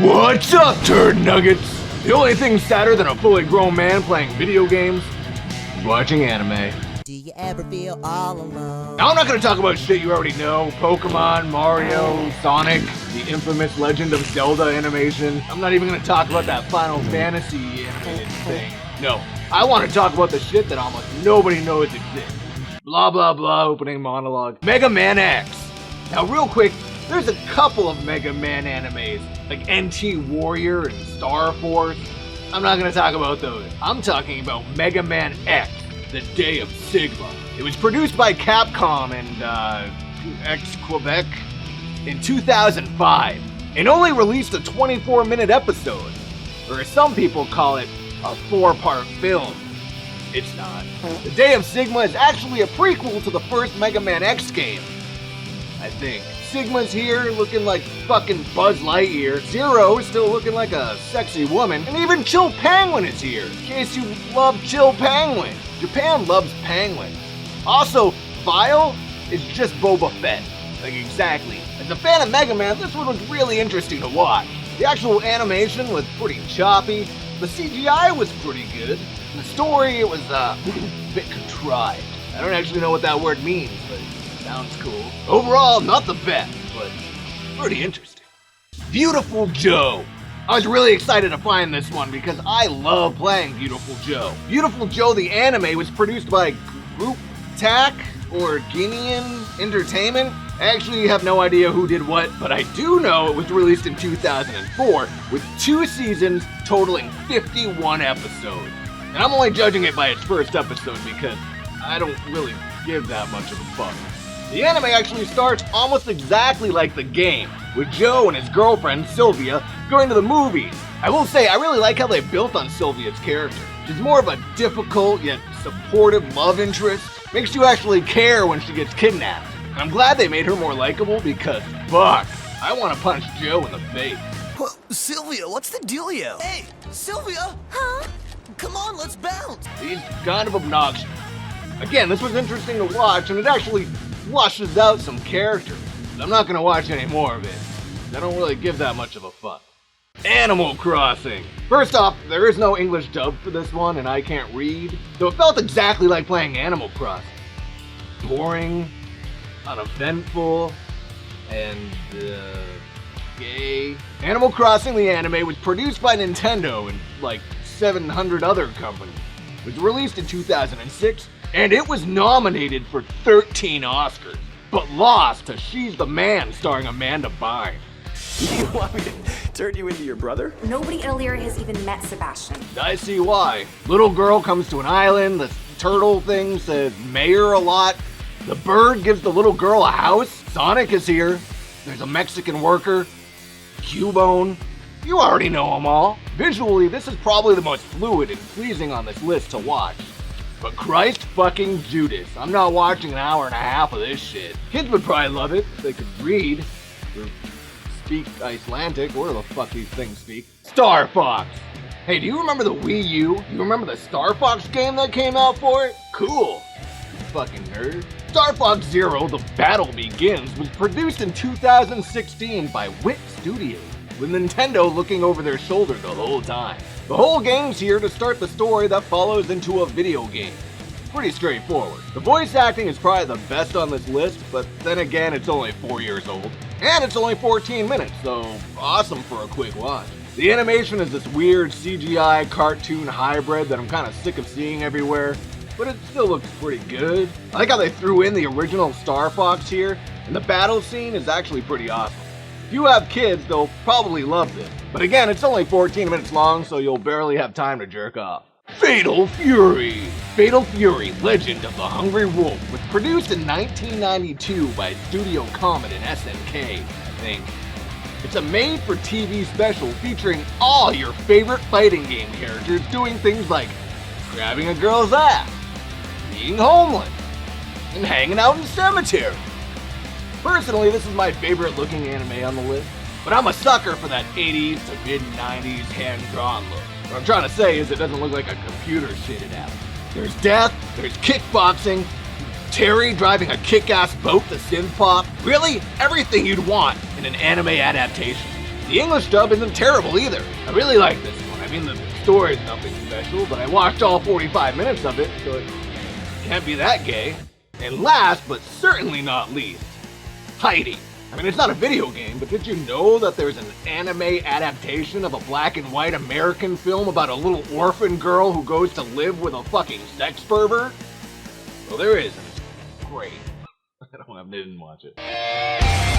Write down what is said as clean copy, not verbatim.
What's up, turd nuggets? The only thing sadder than a fully grown man playing video games is watching anime. Do you ever feel all alone? Now I'm not gonna talk about shit you already know. Pokemon, Mario, Sonic, the infamous Legend of Zelda animation. I'm not even gonna talk about that Final Fantasy animated thing. No, I want to talk about the shit that almost nobody knows exists. Blah blah blah opening monologue. Mega Man X. Now real quick, there's a couple of Mega Man animes, like NT Warrior and Star Force. I'm not gonna talk about those. I'm talking about Mega Man X, the Day of Sigma. It was produced by Capcom and Quebec in 2005, and only released a 24-minute episode, or as some people call it, a 4-part film. It's not. The Day of Sigma is actually a prequel to the first Mega Man X game, I think. Sigma's here looking like fucking Buzz Lightyear, Zero is still looking like a sexy woman, and even Chill Penguin is here, in case you love Chill Penguin. Japan loves penguins. Also, Vile is just Boba Fett. Like, exactly. As a fan of Mega Man, this one was really interesting to watch. The actual animation was pretty choppy, the CGI was pretty good, and the story, it was a bit contrived. I don't actually know what that word means, but sounds cool. Overall, not the best, but pretty interesting. Beautiful Joe. I was really excited to find this one because I love playing Beautiful Joe. Beautiful Joe, the anime, was produced by Group TAC or Guinean Entertainment. I actually have no idea who did what, but I do know it was released in 2004 with 2 seasons totaling 51 episodes. And I'm only judging it by its first episode because I don't really give that much of a fuck. The anime actually starts almost exactly like the game, with Joe and his girlfriend, Sylvia, going to the movies. I will say, I really like how they built on Sylvia's character. She's more of a difficult yet supportive love interest. Makes you actually care when she gets kidnapped. And I'm glad they made her more likable because, fuck, I want to punch Joe in the face. Well, Sylvia, what's the dealio? Hey, Sylvia! Huh? Come on, let's bounce! He's kind of obnoxious. Again, this was interesting to watch, and it actually flushes out some characters. But I'm not going to watch any more of it. I don't really give that much of a fuck. Animal Crossing. First off, there is no English dub for this one, and I can't read, so it felt exactly like playing Animal Crossing. Boring, uneventful, and, gay. Animal Crossing the anime was produced by Nintendo and, like, 700 other companies. It was released in 2006, and it was nominated for 13 Oscars, but lost to She's the Man starring Amanda Bynes. You want me to turn you into your brother? Nobody earlier has even met Sebastian. I see why. Little girl comes to an island, the turtle thing says mayor a lot, the bird gives the little girl a house, Sonic is here, there's a Mexican worker, Cubone. You already know them all. Visually, this is probably the most fluid and pleasing on this list to watch. But Christ fucking Judas, I'm not watching an hour and a half of this shit. Kids would probably love it if they could read, or speak Icelandic, or the fuck these things speak. Star Fox! Hey, do you remember the Wii U? Do you remember the Star Fox game that came out for it? Cool. You fucking nerd. Star Fox Zero, The Battle Begins, was produced in 2016 by Wit Studios, with Nintendo looking over their shoulder the whole time. The whole game's here to start the story that follows into a video game. Pretty straightforward. The voice acting is probably the best on this list, but then again, it's only 4 years old. And it's only 14 minutes, so awesome for a quick watch. The animation is this weird CGI cartoon hybrid that I'm kind of sick of seeing everywhere, but it still looks pretty good. I like how they threw in the original Star Fox here, and the battle scene is actually pretty awesome. If you have kids, they'll probably love this. But again, it's only 14 minutes long, so you'll barely have time to jerk off. Fatal Fury! Fatal Fury, Legend of the Hungry Wolf was produced in 1992 by Studio Comet and SNK, I think. It's a made-for-TV special featuring all your favorite fighting game characters doing things like grabbing a girl's ass, being homeless, and hanging out in cemeteries. Personally, this is my favorite looking anime on the list, but I'm a sucker for that 80s to mid-90s hand-drawn look. What I'm trying to say is it doesn't look like a computer shit it out. There's death, there's kickboxing, Terry driving a kick-ass boat, the synth pop. Really, everything you'd want in an anime adaptation. The English dub isn't terrible either. I really like this one. I mean, the story's nothing special, but I watched all 45 minutes of it, so it can't be that gay. And last, but certainly not least, Heidi. I mean, it's not a video game, but did you know that there's an anime adaptation of a black and white American film about a little orphan girl who goes to live with a fucking sex pervert? Well, there is. Great. I didn't watch it.